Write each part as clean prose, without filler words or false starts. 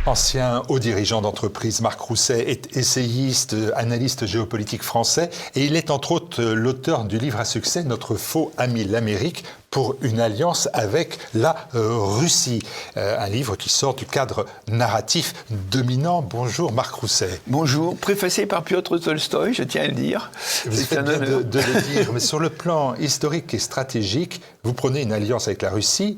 Ancien haut dirigeant d'entreprise, Marc Rousset est essayiste, analyste géopolitique français et il est entre autres l'auteur du livre à succès « Notre faux ami l'Amérique pour une alliance avec la Russie ». Un livre qui sort du cadre narratif dominant. Bonjour Marc Rousset. Bonjour, préfacé par Piotr Tolstoï, je tiens à le dire. Vous faites bien de le dire, mais sur le plan historique et stratégique, vous prenez une alliance avec la Russie.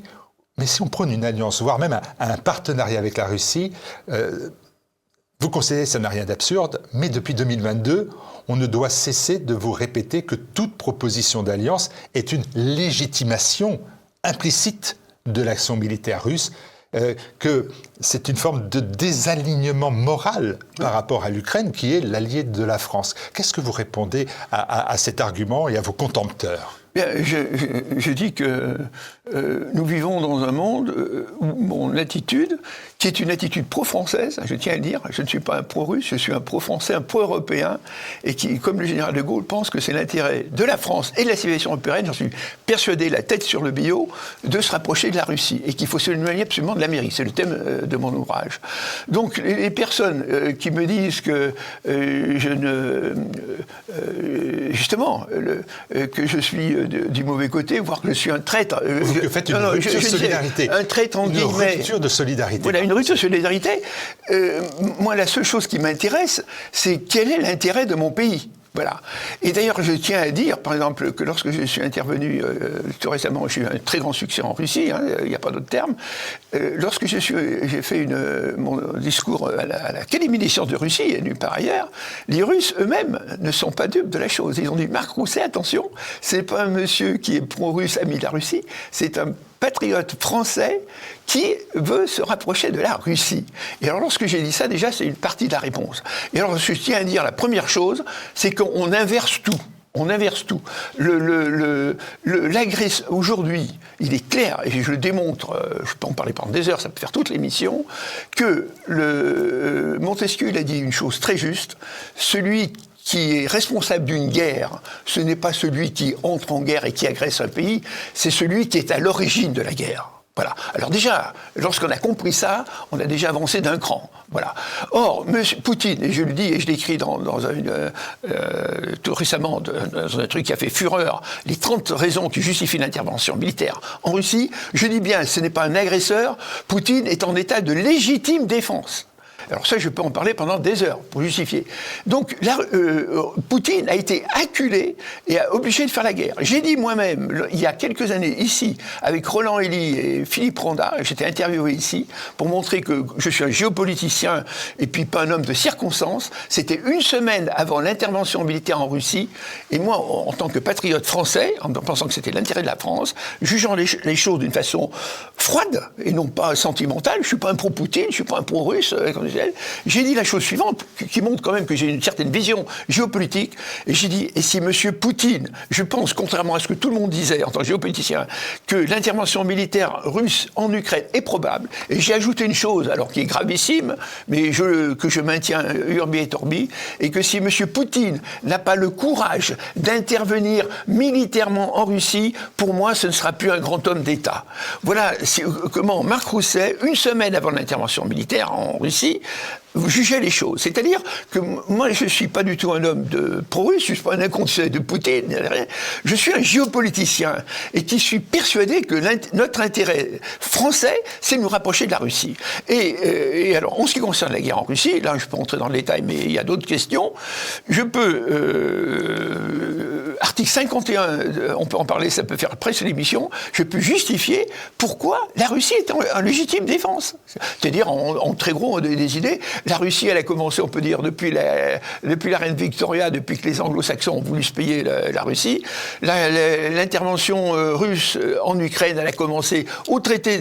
Mais si on prône une alliance, voire même un partenariat avec la Russie, vous considérez que ça n'a rien d'absurde, mais depuis 2022, on ne doit cesser de vous répéter que toute proposition d'alliance est une légitimation implicite de l'action militaire russe, que c'est une forme de désalignement moral par rapport à l'Ukraine, qui est l'allié de la France. Qu'est-ce que vous répondez à cet argument et à vos contempteurs ? Bien, je dis que nous vivons dans un monde où mon attitude, qui est une attitude pro-française, je tiens à le dire, je ne suis pas un pro-russe, je suis un pro-français, un pro-européen, et qui, comme le général de Gaulle, pense que c'est l'intérêt de la France et de la civilisation européenne, j'en suis persuadé, la tête sur le bio, de se rapprocher de la Russie, et qu'il faut s'éloigner absolument de l'Amérique. C'est le thème de mon ouvrage. Donc, les personnes qui me disent que que je suis du mauvais côté, voire que je suis un traître. Vous faites une rupture de solidarité. Un traître en guillemets. Une rupture de solidarité. Voilà, une rupture de solidarité. Moi, la seule chose qui m'intéresse, c'est quel est l'intérêt de mon pays. Voilà. Et d'ailleurs, je tiens à dire, par exemple, que lorsque je suis intervenu tout récemment, j'ai eu un très grand succès en Russie, il n'y a pas d'autre terme. Lorsque j'ai fait mon discours à l'Académie des sciences de Russie, et nulle part ailleurs, les Russes eux-mêmes ne sont pas dupes de la chose. Ils ont dit, Marc Rousset, attention, c'est pas un monsieur qui est pro-russe, ami de la Russie, c'est un patriote français qui veut se rapprocher de la Russie. Et alors, lorsque j'ai dit ça, déjà, c'est une partie de la réponse. Et alors, je tiens à dire, la première chose, c'est qu'on inverse tout. On inverse tout. L'agresseur, aujourd'hui, il est clair, et je le démontre, je peux en parler pendant des heures, ça peut faire toute l'émission, que Montesquieu, il a dit une chose très juste, celui qui est responsable d'une guerre, ce n'est pas celui qui entre en guerre et qui agresse un pays, c'est celui qui est à l'origine de la guerre. Voilà. Alors déjà, lorsqu'on a compris ça, on a déjà avancé d'un cran. Voilà. Or, M. Poutine, et je le dis et je l'écris tout récemment dans un truc qui a fait fureur, les 30 raisons qui justifient l'intervention militaire en Russie, je dis bien, ce n'est pas un agresseur, Poutine est en état de légitime défense. Alors ça, je peux en parler pendant des heures pour justifier. Donc, Poutine a été acculé et obligé de faire la guerre. J'ai dit moi-même, il y a quelques années, ici, avec Roland Elie et Philippe Ronda, j'étais interviewé ici, pour montrer que je suis un géopoliticien et puis pas un homme de circonstance. C'était une semaine avant l'intervention militaire en Russie. Et moi, en tant que patriote français, en pensant que c'était l'intérêt de la France, jugeant les choses d'une façon froide et non pas sentimentale, je ne suis pas un pro-Poutine, je ne suis pas un pro-russe, j'ai dit la chose suivante, qui montre quand même que j'ai une certaine vision géopolitique, et j'ai dit, et si M. Poutine, je pense, contrairement à ce que tout le monde disait en tant que géopoliticien, que l'intervention militaire russe en Ukraine est probable, et j'ai ajouté une chose, alors qui est gravissime, mais que je maintiens urbi et orbi, et que si M. Poutine n'a pas le courage d'intervenir militairement en Russie, pour moi, ce ne sera plus un grand homme d'État. Voilà comment Marc Rousset, une semaine avant l'intervention militaire en Russie, jugeait les choses. C'est-à-dire que moi, je ne suis pas du tout un homme de pro-russe, je ne suis pas un inconditionnel de Poutine, je suis un géopoliticien et qui suis persuadé que notre intérêt français, c'est de nous rapprocher de la Russie. Et alors, en ce qui concerne la guerre en Russie, là, je peux entrer dans le détail, mais il y a d'autres questions, je peux... article 51, on peut en parler, ça peut faire presque l'émission, je peux justifier pourquoi la Russie est en légitime défense. C'est-à-dire, en très gros, des idées, la Russie, elle a commencé, on peut dire, depuis la reine Victoria, depuis que les anglo-saxons ont voulu se payer la Russie. L'intervention russe en Ukraine, elle a commencé au traité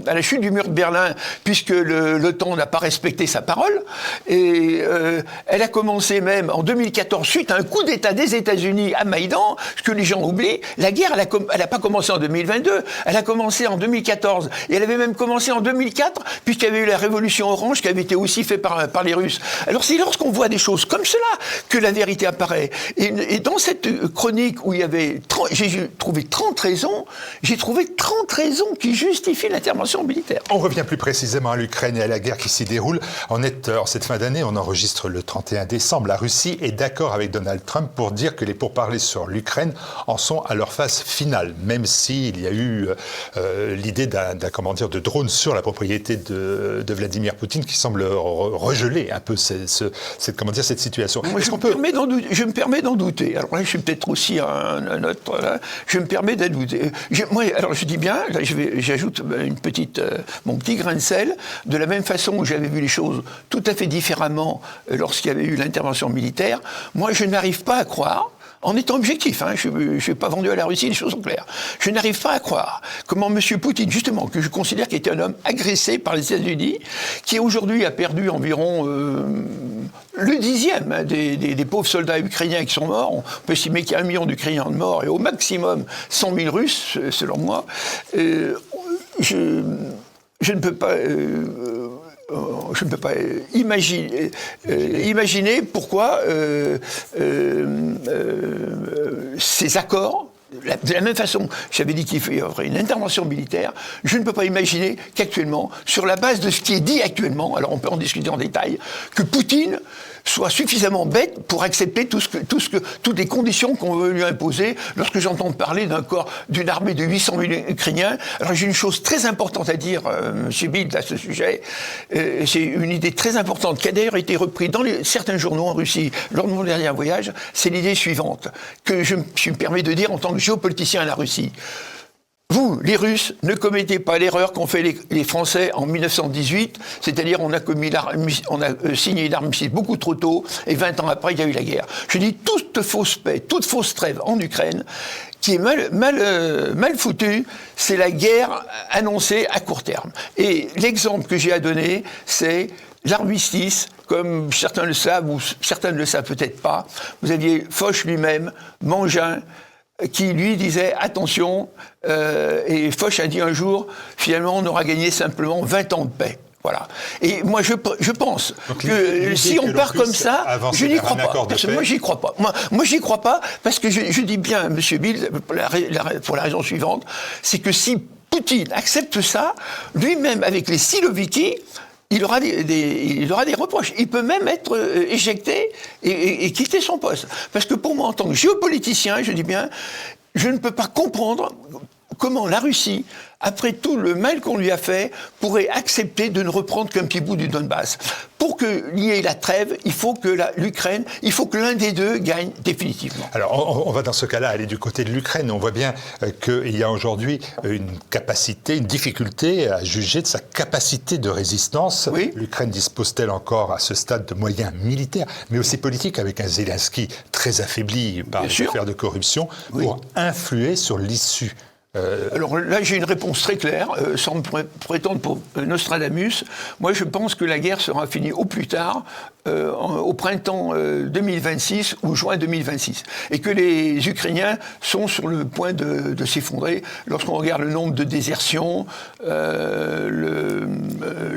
à la chute du mur de Berlin, puisque l'OTAN n'a pas respecté sa parole. Et elle a commencé même en 2014, suite à un coup d'État des États-Unis à Maïdan, ce que les gens oublient. La guerre, elle n'a pas commencé en 2022, elle a commencé en 2014. Et elle avait même commencé en 2004, puisqu'il y avait eu la révolution orange Orange qui avait été aussi fait par les Russes. Alors c'est lorsqu'on voit des choses comme cela que la vérité apparaît. Et dans cette chronique où il y avait, j'ai trouvé 30 raisons, j'ai trouvé 30 raisons qui justifient l'intervention militaire. On revient plus précisément à l'Ukraine et à la guerre qui s'y déroule. En cette fin d'année, on enregistre le 31 décembre. La Russie est d'accord avec Donald Trump pour dire que les pourparlers sur l'Ukraine en sont à leur phase finale, même s'il y a eu l'idée de drone sur la propriété de Vladimir Poutine qui semble regeler un peu cette situation. Moi, je me permets d'en douter. Alors là, je suis peut-être aussi un autre. Là, je me permets d'en douter. Alors je dis bien, là, j'ajoute mon petit grain de sel. De la même façon où j'avais vu les choses tout à fait différemment lorsqu'il y avait eu l'intervention militaire, moi, je n'arrive pas à croire. En étant objectif, je ne suis pas vendu à la Russie, les choses sont claires. Je n'arrive pas à croire comment M. Poutine, justement, que je considère qu'il était un homme agressé par les États-Unis, qui aujourd'hui a perdu environ le 10e des pauvres soldats ukrainiens qui sont morts. On peut estimer qu'il y a 1 million d'Ukrainiens de morts et au maximum 100 000 Russes, selon moi. Je ne peux pas... je ne peux pas imaginer pourquoi ces accords, de la même façon, j'avais dit qu'il y aurait une intervention militaire, je ne peux pas imaginer qu'actuellement, sur la base de ce qui est dit actuellement, alors on peut en discuter en détail, que Poutine soit suffisamment bête pour accepter toutes les conditions qu'on veut lui imposer. Lorsque j'entends parler d'une armée de 800 000 Ukrainiens, alors j'ai une chose très importante à dire, M. Bild, à ce sujet. C'est une idée très importante qui a d'ailleurs été reprise dans certains journaux en Russie lors de mon dernier voyage. C'est l'idée suivante, que je me permets de dire en tant que géopoliticien à la Russie. Vous, les Russes, ne commettez pas l'erreur qu'ont fait les Français en 1918, c'est-à-dire on a signé l'armistice beaucoup trop tôt, et 20 ans après, il y a eu la guerre. Je dis toute fausse paix, toute fausse trêve en Ukraine, qui est mal foutue, c'est la guerre annoncée à court terme. Et l'exemple que j'ai à donner, c'est l'armistice, comme certains le savent, ou certains ne le savent peut-être pas. Vous aviez Foch lui-même, Mangin, qui lui disait attention, et Foch a dit un jour, finalement on aura gagné simplement 20 ans de paix. Voilà. Et moi je pense que si on part comme ça, je n'y crois pas. Moi j'y crois pas. Moi j'y crois pas parce que je dis bien, M. Bild, pour la raison suivante, c'est que si Poutine accepte ça, lui-même avec les Siloviki, il aura des reproches. Il peut même être éjecté et quitter son poste. Parce que pour moi, en tant que géopoliticien, je dis bien, je ne peux pas comprendre comment la Russie, après tout le mal qu'on lui a fait, pourrait accepter de ne reprendre qu'un petit bout du Donbass. Pour qu'il y ait la trêve, il faut que l'Ukraine, il faut que l'un des deux gagne définitivement. Alors, on va dans ce cas-là aller du côté de l'Ukraine. On voit bien qu'il y a aujourd'hui une difficulté à juger de sa capacité de résistance. Oui. L'Ukraine dispose-t-elle encore à ce stade de moyens militaires, mais aussi politiques, avec un Zelensky très affaibli par les affaires de corruption, pour influer sur l'issue? Alors là, j'ai une réponse très claire, sans me prétendre pour Nostradamus. Moi, je pense que la guerre sera finie au plus tard, au printemps 2026 ou juin 2026. Et que les Ukrainiens sont sur le point de s'effondrer. Lorsqu'on regarde le nombre de désertions,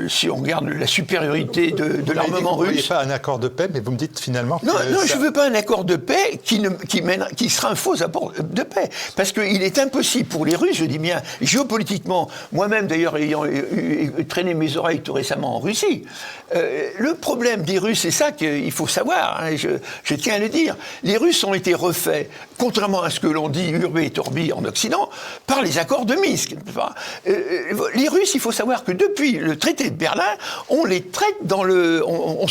si on regarde la supériorité de l'armement russe... Vous ne voyez pas un accord de paix, mais vous me dites finalement... Non, je ne veux pas un accord de paix qui sera un faux accord de paix. Parce qu'il est impossible pour les Russes, je dis bien, géopolitiquement, moi-même d'ailleurs ayant traîné mes oreilles tout récemment en Russie, le problème des Russes, c'est ça qu'il faut savoir, je tiens à le dire, les Russes ont été refaits, contrairement à ce que l'on dit urbi et orbi en Occident, par les accords de Minsk. Les Russes, il faut savoir que depuis le traité de Berlin, on les traite on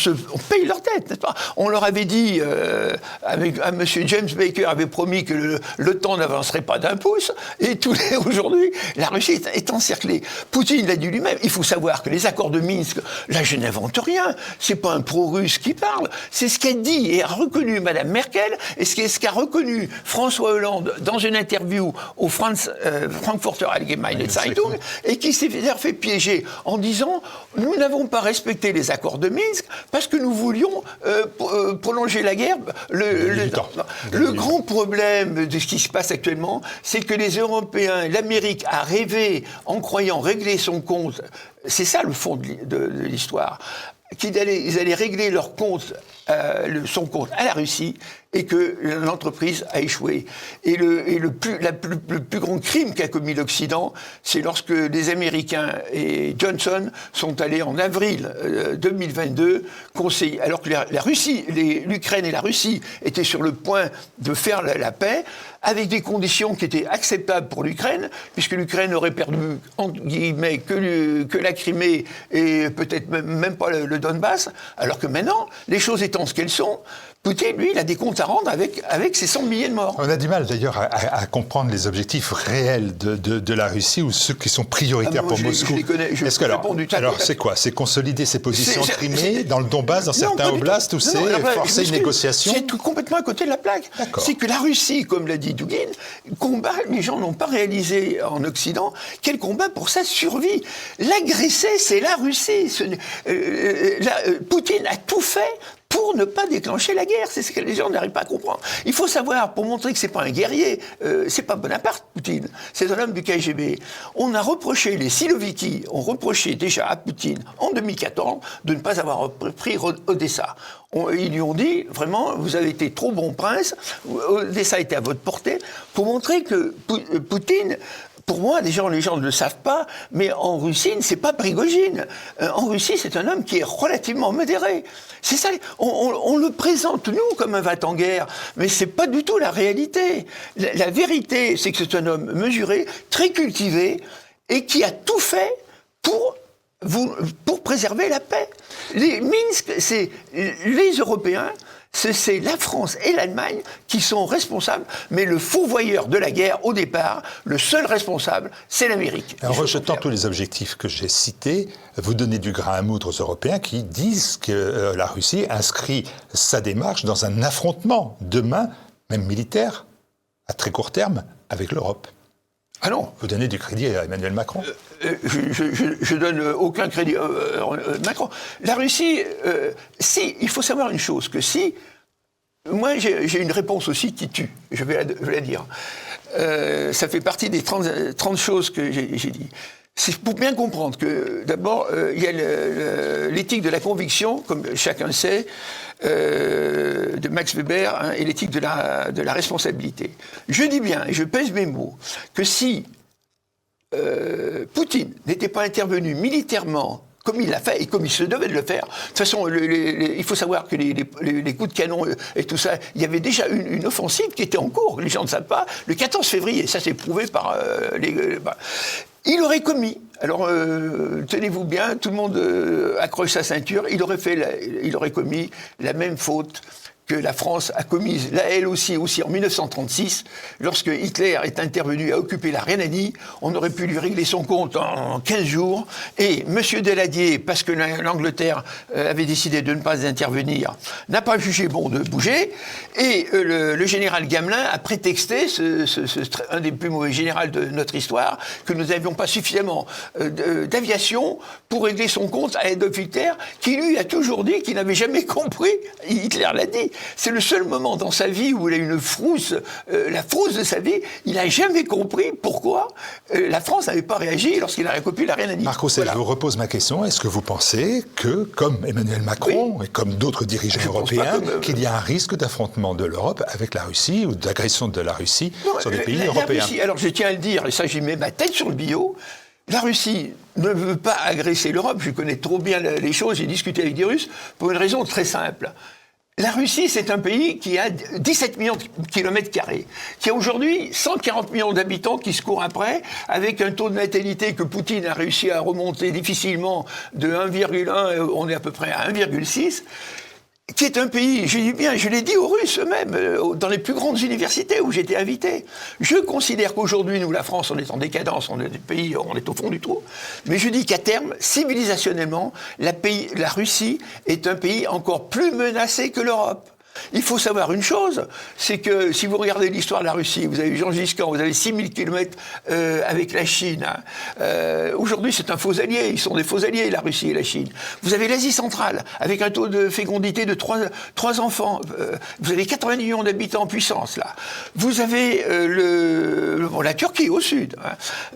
paye leur tête, n'est-ce pas ? On leur avait dit, M. James Baker avait promis que l'OTAN n'avancerait pas d'un pouce, et aujourd'hui, la Russie est encerclée. Poutine l'a dit lui-même, il faut savoir que les accords de Minsk, là je n'invente rien, c'est pas un russe qui parle. C'est ce qu'a dit et a reconnu Mme Merkel, et ce qu'a reconnu François Hollande dans une interview au Frankfurter Allgemeine Zeitung, et qui s'est fait piéger en disant « Nous n'avons pas respecté les accords de Minsk parce que nous voulions prolonger la guerre. » Le grand problème de ce qui se passe actuellement, c'est que les Européens, l'Amérique a rêvé en croyant régler son compte. C'est ça le fond de l'histoire. Ils allaient régler leur compte, son compte à la Russie, et que l'entreprise a échoué. Et le plus grand crime qu'a commis l'Occident, c'est lorsque les Américains et Johnson sont allés en avril 2022 conseiller, alors que la Russie, l'Ukraine et la Russie étaient sur le point de faire la paix, avec des conditions qui étaient acceptables pour l'Ukraine, puisque l'Ukraine aurait perdu, entre guillemets, que la Crimée et peut-être même pas le Donbass, alors que maintenant, les choses étant ce qu'elles sont, Poutine, lui, il a des comptes à rendre avec ses 100 milliers de morts. On a du mal d'ailleurs à comprendre les objectifs réels de la Russie ou ceux qui sont prioritaires pour Moscou. Je les connais, alors c'est quoi? C'est consolider ses positions en Crimée, dans le Donbass, dans certains oblasts, ou c'est forcer une négociation? C'est complètement à côté de la plaque. C'est que la Russie, comme l'a dit Dugin, combat, les gens n'ont pas réalisé en Occident, qu'elle combat pour sa survie. L'agressé, c'est la Russie. Poutine a tout fait pour ne pas déclencher la guerre. C'est ce que les gens n'arrivent pas à comprendre. Il faut savoir, pour montrer que c'est pas un guerrier, c'est pas Bonaparte, Poutine, c'est un homme du KGB. On a reproché, les Siloviki ont reproché déjà à Poutine, en 2014, de ne pas avoir pris Odessa. Ils lui ont dit, vraiment, vous avez été trop bon prince, Odessa était à votre portée, pour montrer que Poutine... Pour moi, les gens ne le savent pas, mais en Russie, c'est pas Prigojine. En Russie, c'est un homme qui est relativement modéré. C'est ça. On le présente, nous, comme un va-t-en-guerre, mais c'est pas du tout la réalité. La vérité, c'est que c'est un homme mesuré, très cultivé, et qui a tout fait pour préserver la paix. Minsk, c'est les Européens, c'est la France et l'Allemagne qui sont responsables, mais le fourvoyeur de la guerre, au départ, le seul responsable, c'est l'Amérique. En rejetant tous les objectifs que j'ai cités, vous donnez du grain à moudre aux Européens qui disent que la Russie inscrit sa démarche dans un affrontement, demain, même militaire, à très court terme, avec l'Europe. Ah non. Vous donnez du crédit à Emmanuel Macron. Je donne aucun crédit à Macron. La Russie, il faut savoir une chose, que moi j'ai une réponse aussi qui tue, je vais la dire. Ça fait partie des 30 choses que j'ai dit. C'est pour bien comprendre que, d'abord, il y a l'éthique de la conviction, comme chacun le sait, de Max Weber, et l'éthique de la responsabilité. Je dis bien, et je pèse mes mots, que si Poutine n'était pas intervenu militairement comme il l'a fait et comme il se devait de le faire. De toute façon, il faut savoir que les coups de canon et tout ça, il y avait déjà une offensive qui était en cours, les gens ne savent pas, le 14 février, ça c'est prouvé par il aurait commis, alors tenez-vous bien, tout le monde accroche sa ceinture, il aurait commis la même faute que la France a commise, là, elle aussi en 1936, lorsque Hitler est intervenu à occuper la Rhénanie, on aurait pu lui régler son compte en 15 jours, et M. Daladier, parce que l'Angleterre avait décidé de ne pas intervenir, n'a pas jugé bon de bouger, et le général Gamelin a prétexté, un des plus mauvais généraux de notre histoire, que nous n'avions pas suffisamment d'aviation pour régler son compte à Adolf Hitler, qui lui a toujours dit qu'il n'avait jamais compris, Hitler l'a dit. C'est le seul moment dans sa vie où il a une frousse, la frousse de sa vie. Il n'a jamais compris pourquoi la France n'avait pas réagi lorsqu'il a récupéré la Rhénanie. Marc Roussel, je vous repose ma question. Est-ce que vous pensez que, comme Emmanuel Macron et comme d'autres dirigeants européens, qu'il y a un risque d'affrontement de l'Europe avec la Russie ou d'agression de la Russie sur des pays européens? Russie, alors je tiens à le dire, et ça j'y mets ma tête sur le billot, la Russie ne veut pas agresser l'Europe. Je connais trop bien les choses, j'ai discuté avec des Russes, pour une raison très simple. La Russie, c'est un pays qui a 17 millions de kilomètres carrés, qui a aujourd'hui 140 millions d'habitants qui se courent après, avec un taux de natalité que Poutine a réussi à remonter difficilement de 1,1, on est à peu près à 1,6. qui est un pays, je dis bien, je l'ai dit aux Russes eux-mêmes, dans les plus grandes universités où j'étais invité. Je considère qu'aujourd'hui, nous, la France, on est en décadence, on est des pays, on est au fond du trou. Mais je dis qu'à terme, civilisationnellement, la Russie est un pays encore plus menacé que l'Europe. Il faut savoir une chose, c'est que si vous regardez l'histoire de la Russie, vous avez eu Gengis Khan, vous avez 6000 kilomètres avec la Chine. Aujourd'hui, c'est un faux allié, ils sont des faux alliés, la Russie et la Chine. Vous avez l'Asie centrale, avec un taux de fécondité de 3 enfants. Vous avez 80 millions d'habitants en puissance, là. Vous avez la Turquie au sud.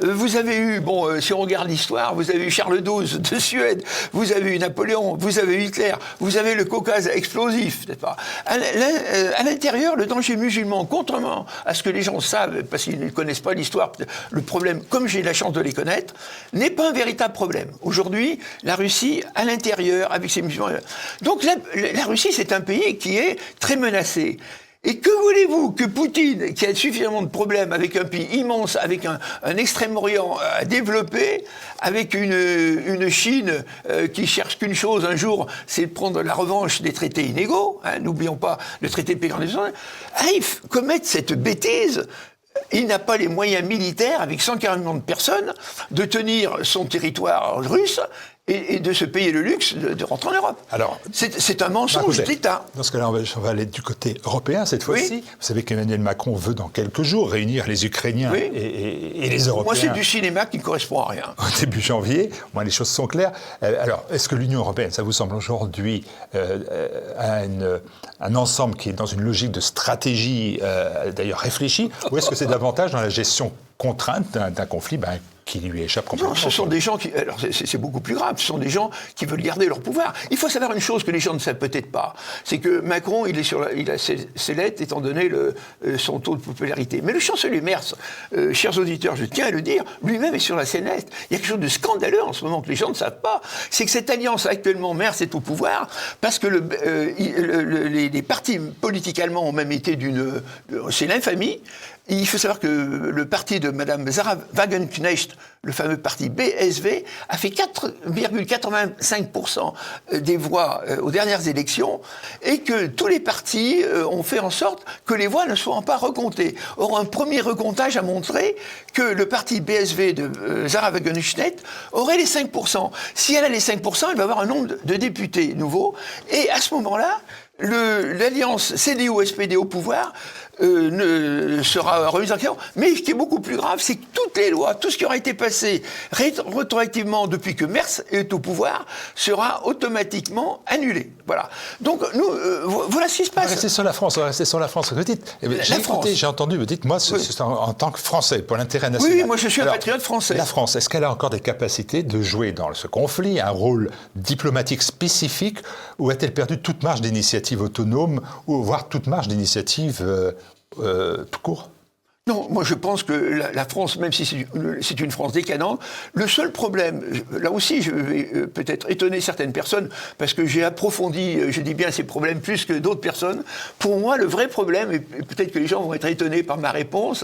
Vous avez eu, si on regarde l'histoire, vous avez eu Charles XII de Suède, vous avez eu Napoléon, vous avez eu Hitler, vous avez le Caucase explosif, n'est-ce pas ? À l'intérieur, le danger musulman, contrairement à ce que les gens savent, parce qu'ils ne connaissent pas l'histoire, le problème, comme j'ai la chance de les connaître, n'est pas un véritable problème. Aujourd'hui, la Russie, à l'intérieur, avec ses musulmans... Donc la Russie, c'est un pays qui est très menacé. Et que voulez-vous que Poutine, qui a suffisamment de problèmes avec un pays immense, avec un Extrême-Orient à développer, avec une Chine qui cherche qu'une chose un jour, c'est de prendre la revanche des traités inégaux, n'oublions pas le traité de Pékin-Lézon, arrive commettre cette bêtise. Il n'a pas les moyens militaires, avec 140 millions de personnes, de tenir son territoire russe et de se payer le luxe de rentrer en Europe. Alors, c'est un mensonge d'État. Dans ce cas-là, on va aller du côté européen cette fois-ci. Oui. Vous savez qu'Emmanuel Macron veut dans quelques jours réunir les Ukrainiens et les Européens. Moi, c'est du cinéma qui ne correspond à rien. Au début janvier, moi, les choses sont claires. Alors, est-ce que l'Union européenne, ça vous semble aujourd'hui un ensemble qui est dans une logique de stratégie, d'ailleurs réfléchie, ou est-ce que c'est davantage dans la gestion contrainte d'un conflit qui lui échappe complètement? Non, ce sont des gens qui... Alors, c'est beaucoup plus grave. Ce sont des gens qui veulent garder leur pouvoir. Il faut savoir une chose que les gens ne savent peut-être pas. C'est que Macron, il a ses lettres, étant donné son taux de popularité. Mais le chancelier Merz, chers auditeurs, je tiens à le dire, lui-même est sur la sellette. Il y a quelque chose de scandaleux en ce moment que les gens ne savent pas. C'est que cette alliance, actuellement, Merz est au pouvoir parce que les partis politiques allemands ont même été c'est l'infamie. Il faut savoir que le parti de Mme Sarah Wagenknecht, le fameux parti BSV, a fait 4,85% des voix aux dernières élections et que tous les partis ont fait en sorte que les voix ne soient pas recomptées. Or, un premier recomptage a montré que le parti BSV de Sarah Wagenknecht aurait les 5%. Si elle a les 5%, elle va avoir un nombre de députés nouveaux. Et à ce moment-là, l'alliance CDU-SPD au pouvoir sera remise en question. Mais ce qui est beaucoup plus grave, c'est que toutes les lois, tout ce qui aura été passé rétroactivement depuis que Merz est au pouvoir, sera automatiquement annulé. Voilà. Donc, voilà ce qui se passe. Restez sur la France, Vous dites, j'ai entendu, vous dites, moi, c'est en tant que Français, pour l'intérêt national. Oui, moi je suis un patriote français. La France, est-ce qu'elle a encore des capacités de jouer dans ce conflit un rôle diplomatique spécifique, ou a-t-elle perdu toute marge d'initiative autonome, ou voire toute marge d'initiative tout court? Non, moi je pense que la France, même si c'est une France décadente, le seul problème, là aussi je vais peut-être étonner certaines personnes, parce que j'ai approfondi, je dis bien ces problèmes plus que d'autres personnes, pour moi le vrai problème, et peut-être que les gens vont être étonnés par ma réponse,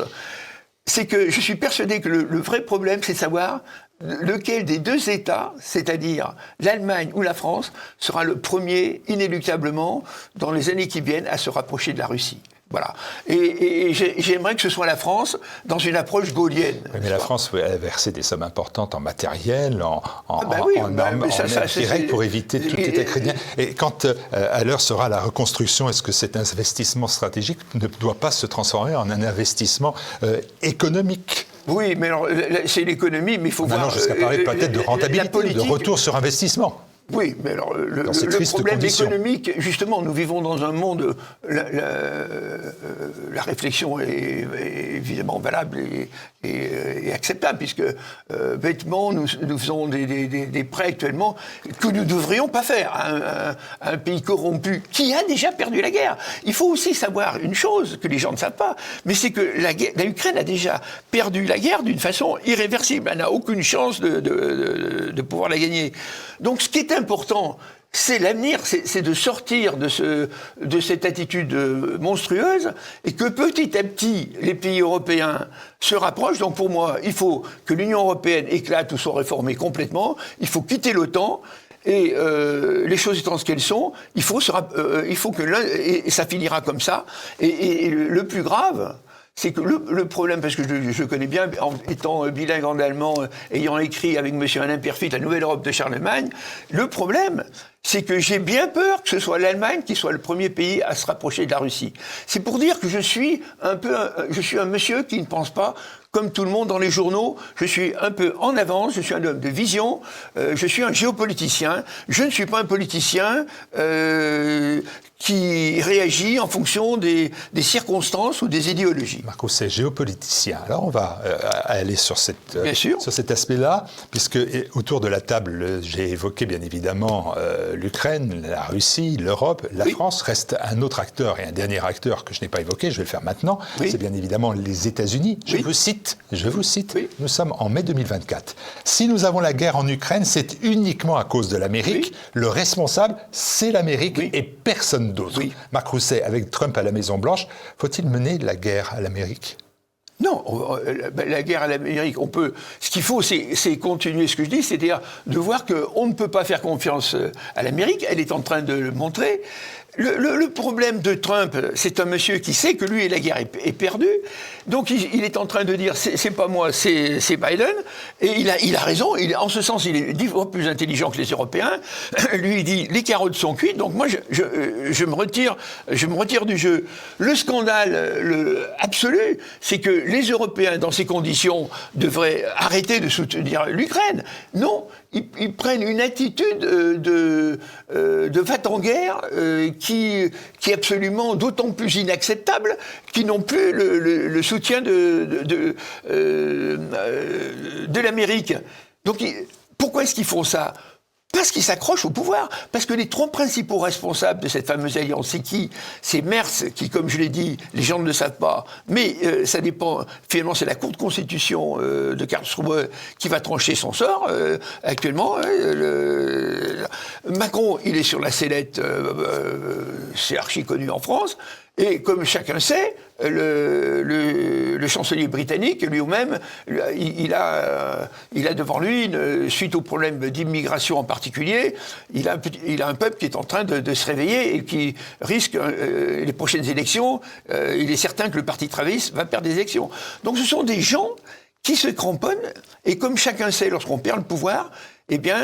c'est que je suis persuadé que le vrai problème, c'est de savoir lequel des deux États, c'est-à-dire l'Allemagne ou la France, sera le premier, inéluctablement, dans les années qui viennent, à se rapprocher de la Russie. Voilà. Et j'aimerais que ce soit la France dans une approche gaulienne. Mais la France a versé des sommes importantes en matériel, en armes directes pour éviter toute hétéroclite. Et quand à l'heure sera la reconstruction, est-ce que cet investissement stratégique ne doit pas se transformer en un investissement économique? Oui, mais alors, c'est l'économie, mais il faut voir... Non, jusqu'à parler peut-être de rentabilité, de retour sur investissement. Oui, mais alors le problème économique, justement, nous vivons dans un monde, la réflexion est évidemment valable et acceptable, puisque bêtement, nous faisons des prêts actuellement que nous ne devrions pas faire à un pays corrompu qui a déjà perdu la guerre. Il faut aussi savoir une chose que les gens ne savent pas, mais c'est que la Ukraine a déjà perdu la guerre d'une façon irréversible. Elle n'a aucune chance de pouvoir la gagner. Donc ce qui est important, c'est l'avenir, c'est de sortir de cette attitude monstrueuse et que petit à petit, les pays européens se rapprochent. Donc pour moi, il faut que l'Union européenne éclate ou soit réformée complètement, il faut quitter l'OTAN. Et les choses étant ce qu'elles sont, il faut que l'un... Et ça finira comme ça. Et le plus grave... C'est que le problème, parce que je connais bien, en étant bilingue en allemand, ayant écrit avec M. Alain Perfit La Nouvelle Europe de Charlemagne, le problème, c'est que j'ai bien peur que ce soit l'Allemagne qui soit le premier pays à se rapprocher de la Russie. C'est pour dire que je suis un monsieur qui ne pense pas comme tout le monde dans les journaux. Je suis un peu en avance, je suis un homme de vision, je suis un géopoliticien. Je ne suis pas un politicien qui réagit en fonction des circonstances ou des idéologies. Marc Rousset, géopoliticien. Alors on va aller sur cet aspect-là, puisque autour de la table, j'ai évoqué bien évidemment l'Ukraine, la Russie, l'Europe. La France reste un autre acteur, et un dernier acteur que je n'ai pas évoqué, je vais le faire maintenant, c'est bien évidemment les États-Unis. Je vous cite, nous sommes en mai 2024. Si nous avons la guerre en Ukraine, c'est uniquement à cause de l'Amérique. Le responsable, c'est l'Amérique et personne d'autre. Marc Rousset, avec Trump à la Maison-Blanche, faut-il mener la guerre à l'Amérique ? Non, la guerre à l'Amérique, ce qu'il faut, c'est continuer ce que je dis, c'est-à-dire de voir qu'on ne peut pas faire confiance à l'Amérique, elle est en train de le montrer. Le problème de Trump, c'est un monsieur qui sait que lui, la guerre est perdue, donc il est en train de dire, c'est pas moi, c'est Biden, et il a raison, en ce sens, il est 10 fois plus intelligent que les Européens. Lui, il dit, les carottes sont cuites, donc moi, je me retire du jeu. Le scandale absolu, c'est que les Européens, dans ces conditions, devraient arrêter de soutenir l'Ukraine. Non, ils prennent une attitude de va-t-en-guerre qui est absolument d'autant plus inacceptable qu'ils n'ont plus le soutien de l'Amérique. Donc pourquoi est-ce qu'ils font ça ? Parce qu'ils s'accrochent au pouvoir. Parce que les trois principaux responsables de cette fameuse alliance, c'est qui ? C'est Merz, qui, comme je l'ai dit, les gens ne le savent pas, mais ça dépend, finalement, c'est la Cour de constitution de Karlsruhe qui va trancher son sort, actuellement. Macron, il est sur la sellette, c'est archi connu en France, et comme chacun sait, le chancelier britannique, lui-même, il a devant lui, suite au problème d'immigration en particulier, il a un peuple qui est en train de se réveiller et qui risque les prochaines élections. Il est certain que le Parti travailliste va perdre des élections. Donc ce sont des gens qui se cramponnent, et comme chacun sait, lorsqu'on perd le pouvoir, eh bien,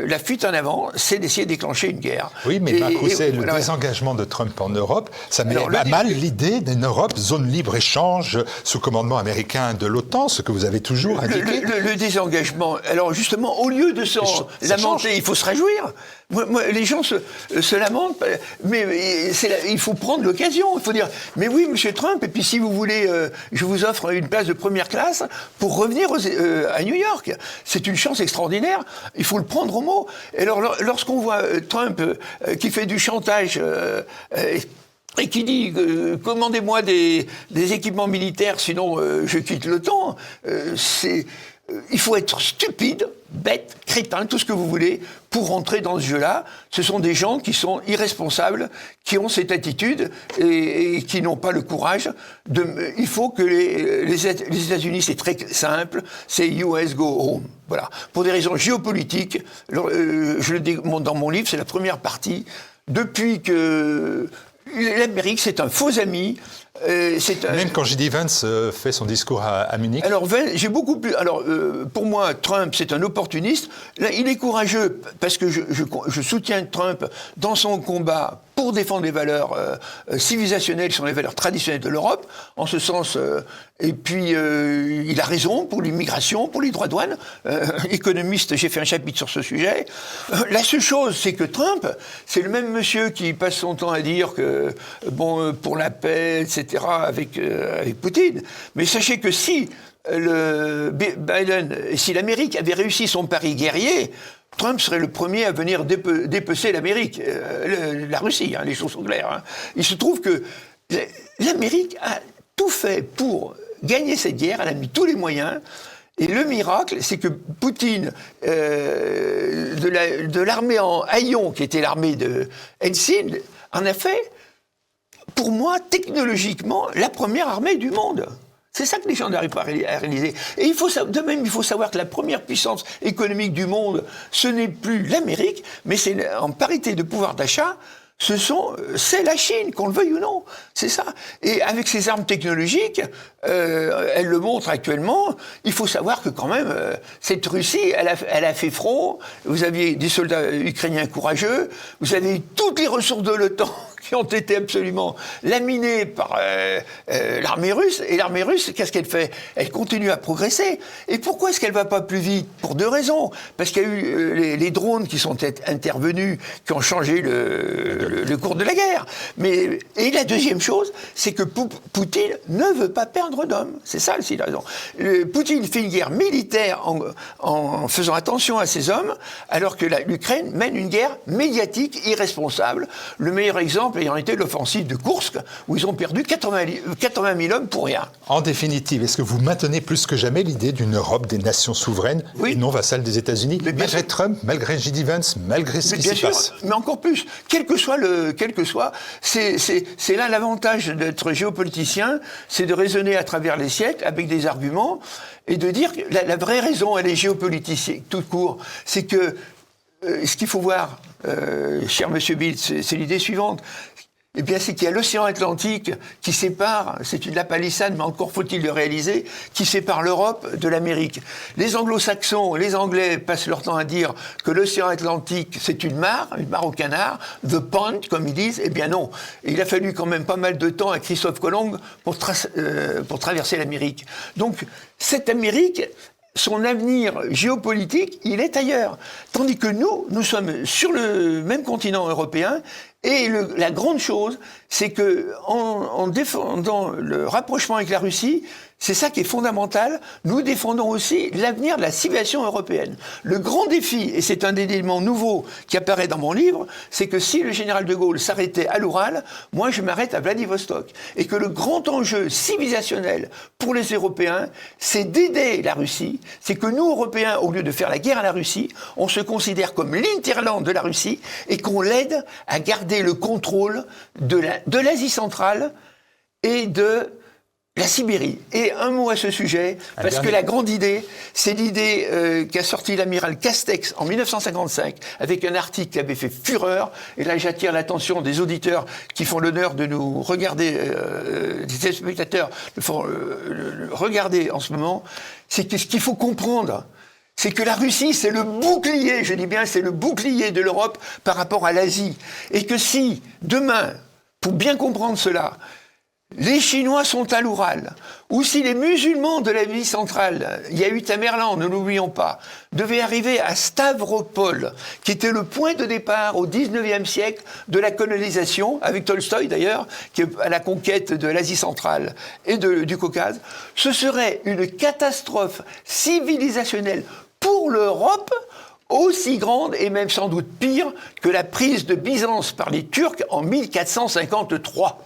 la fuite en avant, c'est d'essayer de déclencher une guerre. Oui, mais Marc Rousset, le désengagement de Trump en Europe, ça met à mal l'idée d'une Europe, zone libre-échange, sous commandement américain de l'OTAN, ce que vous avez toujours indiqué. Le désengagement, alors justement, au lieu de s'en lamenter, il faut se réjouir. Moi, les gens se lamentent, mais il faut prendre l'occasion. Il faut dire, mais oui, monsieur Trump, et puis si vous voulez, je vous offre une place de première classe pour revenir à New York. C'est une chance extraordinaire. Il faut le prendre au mot. Et alors, lorsqu'on voit Trump qui fait du chantage et qui dit commandez-moi des équipements militaires, sinon je quitte l'OTAN, il faut être stupide, bête, crétin, tout ce que vous voulez, pour rentrer dans ce jeu-là. Ce sont des gens qui sont irresponsables, qui ont cette attitude et qui n'ont pas le courage de... Il faut que les États-Unis, c'est très simple, c'est US go home. Voilà. Pour des raisons géopolitiques, je le démontre dans mon livre, c'est la première partie. Depuis que l'Amérique, c'est un faux ami. Même quand J.D. Vance fait son discours à Munich. Alors, j'ai beaucoup plus. Alors, pour moi, Trump, c'est un opportuniste. Là, il est courageux parce que je soutiens Trump dans son combat pour défendre les valeurs civilisationnelles, qui sont les valeurs traditionnelles de l'Europe. En ce sens, et puis il a raison pour l'immigration, pour les droits de douane. Économiste, j'ai fait un chapitre sur ce sujet. La seule chose, c'est que Trump, c'est le même monsieur qui passe son temps à dire que bon, pour la paix, etc. Avec Poutine. Mais sachez que si si l'Amérique avait réussi son pari guerrier, Trump serait le premier à venir dépecer l'Amérique, la Russie, les choses sont claires. Hein. Il se trouve que l'Amérique a tout fait pour gagner cette guerre, elle a mis tous les moyens. Et le miracle, c'est que Poutine, de l'armée en haillons, qui était l'armée de Helsinki, en a fait, pour moi, technologiquement, la première armée du monde. C'est ça que les gens n'arrivent pas à réaliser. Et de même, il faut savoir que la première puissance économique du monde, ce n'est plus l'Amérique, mais c'est en parité de pouvoir d'achat, c'est la Chine, qu'on le veuille ou non. C'est ça. Et avec ses armes technologiques, elle le montre actuellement, il faut savoir que quand même, cette Russie, elle a fait front, vous aviez des soldats ukrainiens courageux, vous avez eu toutes les ressources de l'OTAN qui ont été absolument laminées par l'armée russe. Et l'armée russe, qu'est-ce qu'elle fait? Elle continue à progresser. Et pourquoi est-ce qu'elle va pas plus vite? Pour deux raisons. Parce qu'il y a eu les drones qui sont intervenus, qui ont changé le cours de la guerre. Et la deuxième chose, c'est que Poutine ne veut pas perdre d'hommes. C'est ça aussi la raison. Poutine fait une guerre militaire en faisant attention à ses hommes, alors que l'Ukraine mène une guerre médiatique irresponsable. Le meilleur exemple ayant été l'offensive de Koursk, où ils ont perdu 80 000 hommes pour rien. En définitive, est-ce que vous maintenez plus que jamais l'idée d'une Europe des nations souveraines, et non vassales des États-Unis, malgré Trump, malgré J.D. Vance, malgré ce qui s'y passe? Mais encore plus, quel que soit, c'est là l'avantage d'être géopoliticien, c'est de raisonner à travers les siècles avec des arguments et de dire que la vraie raison, elle est géopolitique, tout court, c'est que ce qu'il faut voir, cher Monsieur Bill, c'est l'idée suivante. Eh bien, c'est qu'il y a l'océan Atlantique qui sépare, c'est une la palissade, mais encore faut-il le réaliser, qui sépare l'Europe de l'Amérique. Les anglo-saxons, les Anglais passent leur temps à dire que l'océan Atlantique, c'est une mare au canard, the pond, comme ils disent. Eh bien non. Et il a fallu quand même pas mal de temps à Christophe Colomb pour traverser l'Amérique. Donc, cette Amérique, son avenir géopolitique, il est ailleurs. Tandis que nous sommes sur le même continent européen, et la grande chose, c'est que en défendant le rapprochement avec la Russie, c'est ça qui est fondamental, nous défendons aussi l'avenir de la civilisation européenne. Le grand défi, et c'est un des éléments nouveaux qui apparaît dans mon livre, c'est que si le général de Gaulle s'arrêtait à l'Oural, moi je m'arrête à Vladivostok. Et que le grand enjeu civilisationnel pour les Européens, c'est d'aider la Russie. C'est que nous, Européens, au lieu de faire la guerre à la Russie, on se considère comme l'interland de la Russie et qu'on l'aide à garder le contrôle de l'Asie centrale et de la Sibérie. Et un mot à ce sujet, parce que la grande idée, c'est l'idée qu'a sorti l'amiral Castex en 1955, avec un article qui avait fait fureur, et là j'attire l'attention des auditeurs qui font l'honneur de nous regarder, des téléspectateurs nous font regarder en ce moment, c'est que ce qu'il faut comprendre, c'est que la Russie, c'est le bouclier, je dis bien, c'est le bouclier de l'Europe par rapport à l'Asie. Et que si, demain, pour bien comprendre cela, les Chinois sont à l'Oural, ou si les musulmans de l'Asie centrale, il y a eu Tamerlan, ne l'oublions pas, devaient arriver à Stavropol, qui était le point de départ au XIXe siècle de la colonisation, avec Tolstoï d'ailleurs, qui est à la conquête de l'Asie centrale et du Caucase, ce serait une catastrophe civilisationnelle pour l'Europe, aussi grande et même sans doute pire que la prise de Byzance par les Turcs en 1453.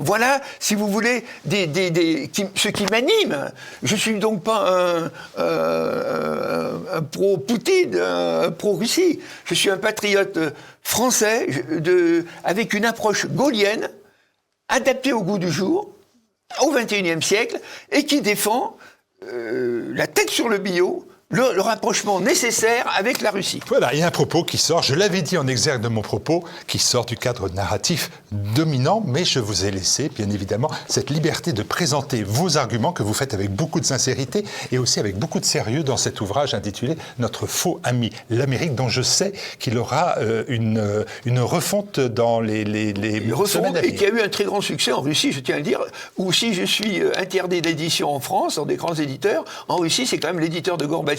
Voilà, si vous voulez, ce qui m'anime. Je ne suis donc pas un pro-Poutine, un pro-Russie. Je suis un patriote français avec une approche gaullienne, adaptée au goût du jour, au XXIe siècle, et qui défend la tête sur le billot, le rapprochement nécessaire avec la Russie. Voilà, il y a un propos qui sort, je l'avais dit en exergue de mon propos, qui sort du cadre narratif dominant, mais je vous ai laissé, bien évidemment, cette liberté de présenter vos arguments que vous faites avec beaucoup de sincérité et aussi avec beaucoup de sérieux dans cet ouvrage intitulé « Notre faux ami, l'Amérique », dont je sais qu'il aura une refonte dans les semaines à venir. Et qui a eu un très grand succès en Russie, je tiens à le dire, où si je suis interdit d'édition en France, dans des grands éditeurs, en Russie, c'est quand même l'éditeur de Gorbatchev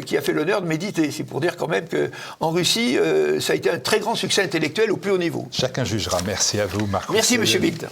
qui a fait l'honneur de m'éditer. C'est pour dire quand même qu'en Russie, ça a été un très grand succès intellectuel au plus haut niveau. Chacun jugera. Merci à vous, Marc. Merci, M. Bilt.